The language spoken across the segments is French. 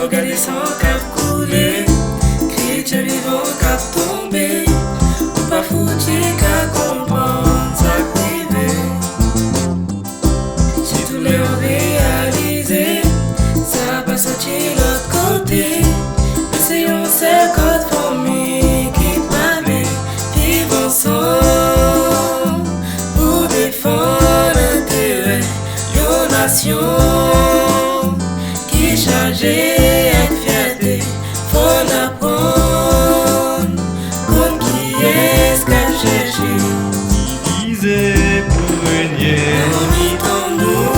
Regardez son cap couler, chrétien vivant cap tomber, ou pas foutu qu'à comprendre sa privée. Si tous les réalisés, ça va sortir l'autre côté. Mais c'est un seul code formé qui permet vivre ensemble pour défendre l'intérêt de la nation. Chargé avec fierté, faut l'apprendre. Comme qui est-ce qu'a cherché? Divisé pour régner. On nous.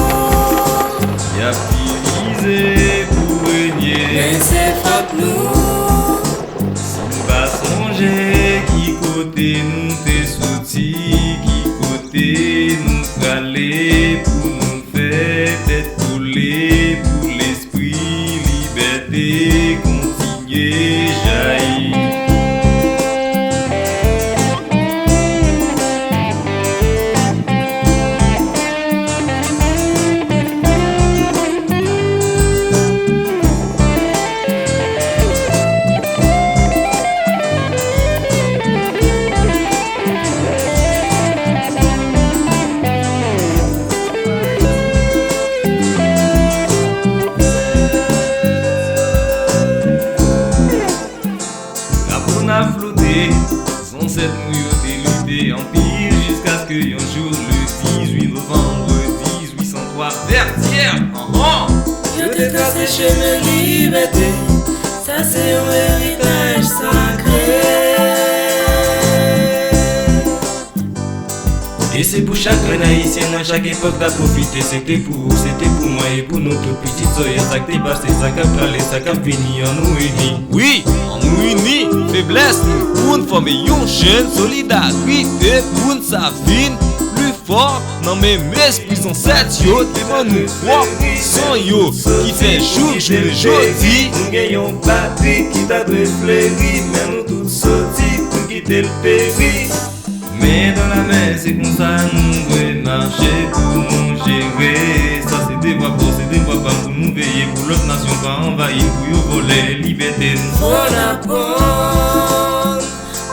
Y'a divisé pour régner. Mais c'est faute nous. Si nous pas songer qui côté nous t'es sorti, qui côté nous aller pour nous faire tête collée pour l'esprit. Continuer jaillir. Flotté, sans cette mouille lutter en pile jusqu'à ce que un jour le 18 novembre 1803 Vertière Je t'ai tracé chemin liberté, ça c'est un héritage sacré. Et c'est pour chaque haïtien à chaque époque d'à profiter. C'était pour moi et pour nous toutes petites soeurs. Ça qui passé, ça qui a calé, ça qui a fini en nous unis. Oui, en nous unis, faiblesse nous pour nous former une jeune solidarité pour nous savine plus fort. Non mais mes esprits sont sept yo, devant nous trois sont yo qui fait jour jeudi. Nous gagnons patrie qui t'a de fléri, mais nous tous sortis pour quitter le pays. Mais dans la main, c'est comme ça nous devons marcher pour nous gérer. Ça c'est des voix fortes, c'est des voix bas pour nous veiller. Pour l'autre nation pas envahir, pour voler liberté. Faut l'apprendre,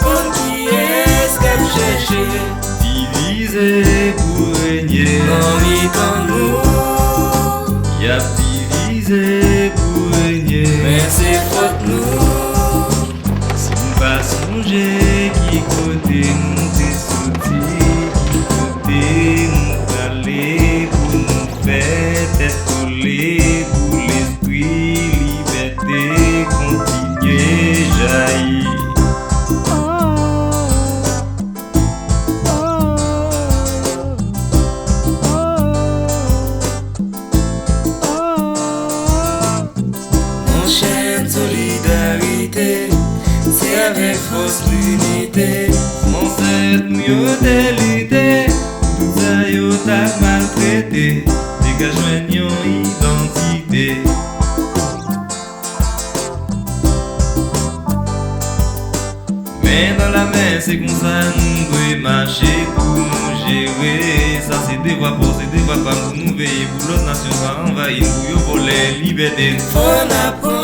comme qui est-ce qu'elle cherche? Divisé pour régner. En nous, Y'a divisé pour régner. mais c'est faute nous. Si nous pas songer qui côté nous t'es sorti, qui côté nous aller pour nous faire tête collée pour l'esprit liberté continuer jaillir. Enchaîne solidarité, c'est avec force l'unité. Mon set mieux l'idée, tout ça yo t'a maltraité, dégagement yon identité. Mais dans la main c'est comme ça nous devons marcher pour nous gérer. Ça c'est des voix fortes, c'est des voix pas pour nous veiller. Pour l'autre nation ça envahir, pour yo voler liberté. Faut l'apprendre.